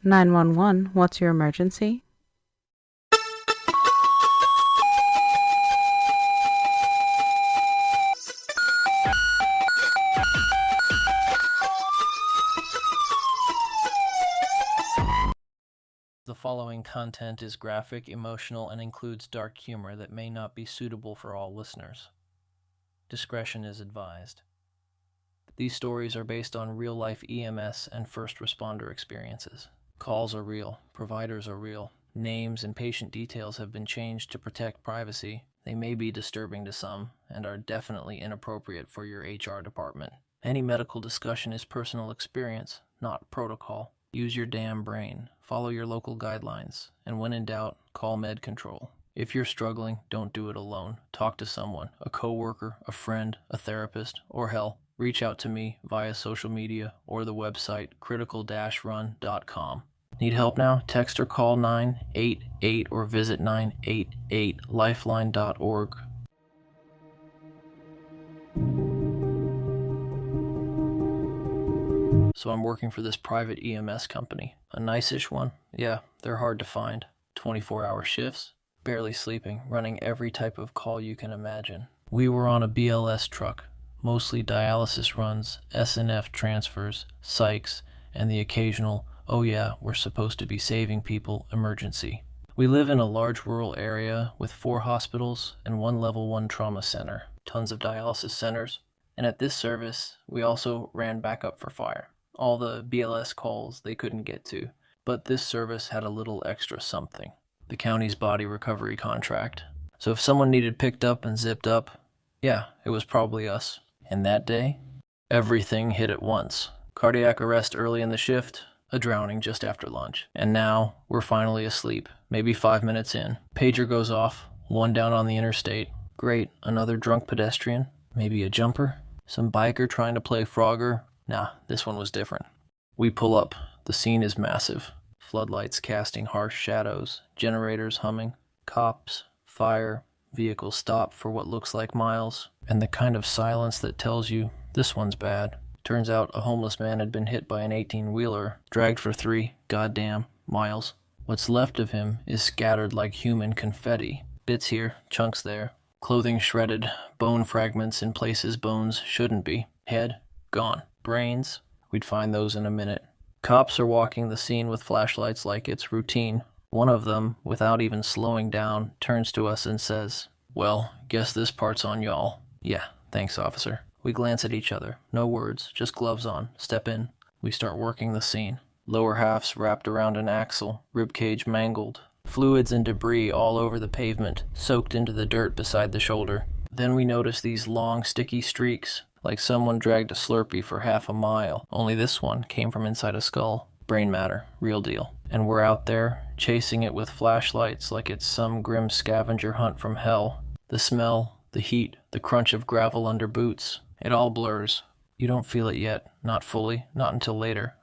911, what's your emergency? The following content is graphic, emotional, and includes dark humor that may not be suitable for all listeners. Discretion is advised. These stories are based on real-life EMS and first responder experiences. Calls are real, providers are real, names and patient details have been changed to protect privacy. They may be disturbing to some and are definitely inappropriate for your HR department. Any medical discussion is personal experience, not protocol. Use your damn brain, follow your local guidelines, and when in doubt, call med control. If you're struggling, don't do it alone. Talk to someone, a coworker, a friend, a therapist, or hell, reach out to me via social media or the website critical-run.com. Need help now? Text or call 988 or visit 988lifeline.org. So I'm working for this private EMS company. A nice-ish one? Yeah, they're hard to find. 24-hour shifts, barely sleeping, running every type of call you can imagine. We were on a BLS truck, mostly dialysis runs, SNF transfers, psychs, and the occasional, oh yeah, we're supposed to be saving people, emergency. We live in a large rural area with 4 hospitals and 1 level 1 trauma center, tons of dialysis centers, and at this service, we also ran backup for fire. All the BLS calls they couldn't get to, but this service had a little extra something. The county's body recovery contract. So if someone needed picked up and zipped up, yeah, it was probably us. And that day, everything hit at once. Cardiac arrest early in the shift, a drowning just after lunch. And now, we're finally asleep, maybe 5 minutes in. Pager goes off, one down on the interstate. Great, another drunk pedestrian, maybe a jumper, some biker trying to play Frogger. Nah, this one was different. We pull up. The scene is massive. Floodlights casting harsh shadows, generators humming, cops, fire, vehicles stop for what looks like miles, and the kind of silence that tells you, this one's bad. Turns out a homeless man had been hit by an 18-wheeler, dragged for 3 goddamn miles. What's left of him is scattered like human confetti. Bits here, chunks there, clothing shredded, bone fragments in places bones shouldn't be. Head, gone. Brains, we'd find those in a minute. Cops are walking the scene with flashlights like it's routine. One of them, without even slowing down, turns to us and says, "Well, guess this part's on y'all." "Yeah, thanks, officer." We glance at each other. No words, just gloves on. Step in. We start working the scene. Lower halves wrapped around an axle, ribcage mangled. Fluids and debris all over the pavement, soaked into the dirt beside the shoulder. Then we notice these long, sticky streaks, like someone dragged a Slurpee for half a mile, only this one came from inside a skull. Brain matter, real deal. And we're out there, chasing it with flashlights like it's some grim scavenger hunt from hell. The smell, the heat, the crunch of gravel under boots, it all blurs. You don't feel it yet, not fully, not until later.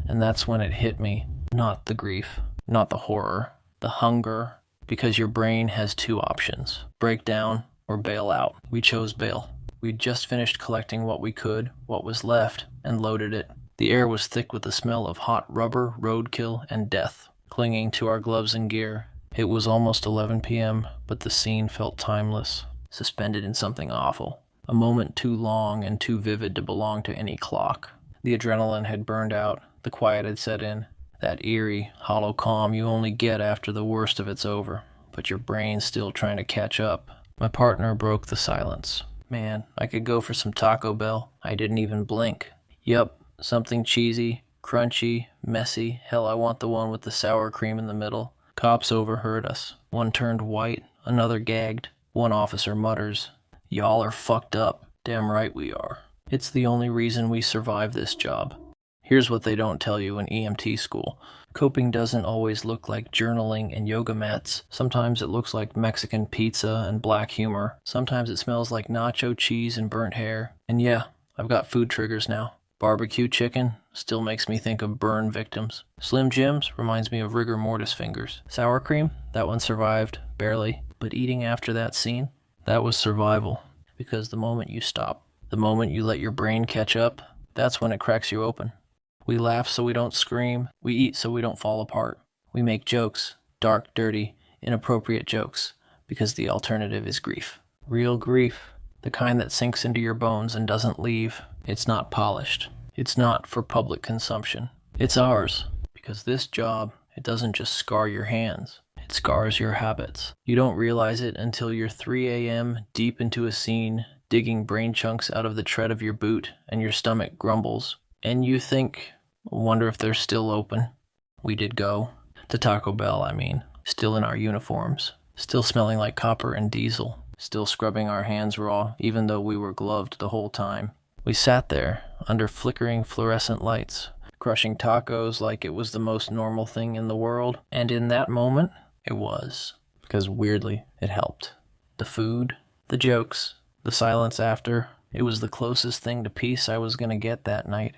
And that's when it hit me. Not the grief, not the horror, the hunger, because your brain has 2 options, break down or bail out. We chose bail. We'd just finished collecting what we could, what was left, and loaded it. The air was thick with the smell of hot rubber, roadkill, and death, clinging to our gloves and gear. It was almost 11 p.m., but the scene felt timeless, suspended in something awful. A moment too long and too vivid to belong to any clock. The adrenaline had burned out, the quiet had set in, that eerie, hollow calm you only get after the worst of it's over, but your brain's still trying to catch up. My partner broke the silence. "Man, I could go for some Taco Bell. I didn't even blink." "Yup, something cheesy, crunchy, messy. Hell, I want the one with the sour cream in the middle." Cops overheard us. One turned white, another gagged. One officer mutters, "Y'all are fucked up." Damn right we are. It's the only reason we survive this job. Here's what they don't tell you in EMT school. Coping doesn't always look like journaling and yoga mats. Sometimes it looks like Mexican pizza and black humor. Sometimes it smells like nacho cheese and burnt hair. And yeah, I've got food triggers now. Barbecue chicken still makes me think of burn victims. Slim Jims reminds me of rigor mortis fingers. Sour cream? That one survived, barely. But eating after that scene? That was survival. Because the moment you stop, the moment you let your brain catch up, that's when it cracks you open. We laugh so we don't scream. We eat so we don't fall apart. We make jokes, dark, dirty, inappropriate jokes, because the alternative is grief. Real grief, the kind that sinks into your bones and doesn't leave. It's not polished. It's not for public consumption. It's ours, because this job, it doesn't just scar your hands. It scars your habits. You don't realize it until you're 3 a.m. deep into a scene, digging brain chunks out of the tread of your boot, and your stomach grumbles. And you think, wonder if they're still open. We did go. To Taco Bell, I mean. Still in our uniforms. Still smelling like copper and diesel. Still scrubbing our hands raw, even though we were gloved the whole time. We sat there, under flickering fluorescent lights, crushing tacos like it was the most normal thing in the world. And in that moment, it was. Because weirdly, it helped. The food, the jokes, the silence after, it was the closest thing to peace I was gonna get that night.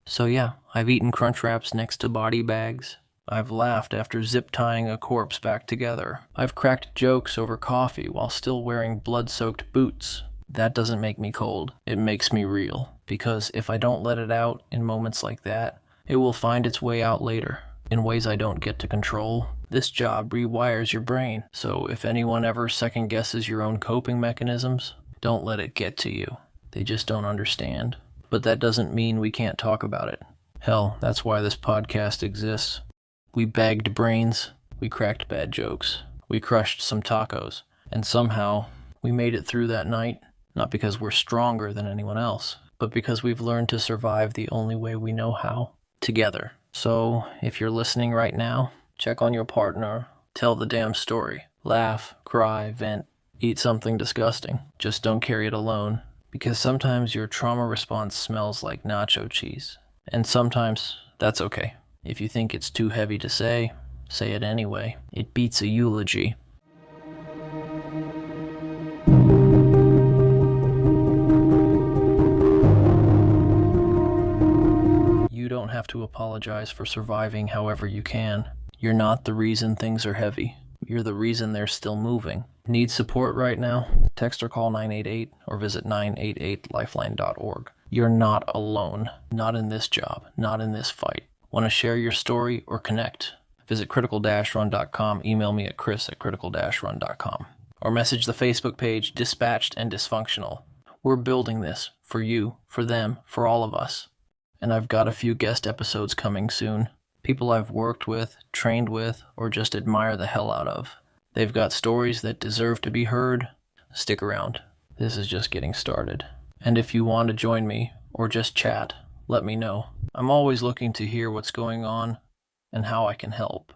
So yeah, I've eaten crunch wraps next to body bags. I've laughed after zip tying a corpse back together. I've cracked jokes over coffee while still wearing blood-soaked boots. That doesn't make me cold. It makes me real. Because if I don't let it out in moments like that, it will find its way out later, in ways I don't get to control. This job rewires your brain, so if anyone ever second-guesses your own coping mechanisms, don't let it get to you. They just don't understand. But that doesn't mean we can't talk about it. Hell, that's why this podcast exists. We bagged brains, we cracked bad jokes, we crushed some tacos, and somehow we made it through that night, not because we're stronger than anyone else, but because we've learned to survive the only way we know how, together. So, if you're listening right now, check on your partner, tell the damn story, laugh, cry, vent, eat something disgusting. Just don't carry it alone, because sometimes your trauma response smells like nacho cheese, and sometimes that's okay. If you think it's too heavy to say it anyway. It beats a eulogy. You don't have to apologize for surviving however you can. You're not the reason things are heavy. You're the reason they're still moving. Need support right now? Text or call 988 or visit 988lifeline.org. You're not alone. Not in this job. Not in this fight. Want to share your story or connect? Visit critical-run.com, email me at chris@critical-run.com, or message the Facebook page Dispatched and Dysfunctional. We're building this for you, for them, for all of us. And I've got a few guest episodes coming soon. People I've worked with, trained with, or just admire the hell out of. They've got stories that deserve to be heard. Stick around. This is just getting started. And if you want to join me, or just chat, let me know. I'm always looking to hear what's going on and how I can help.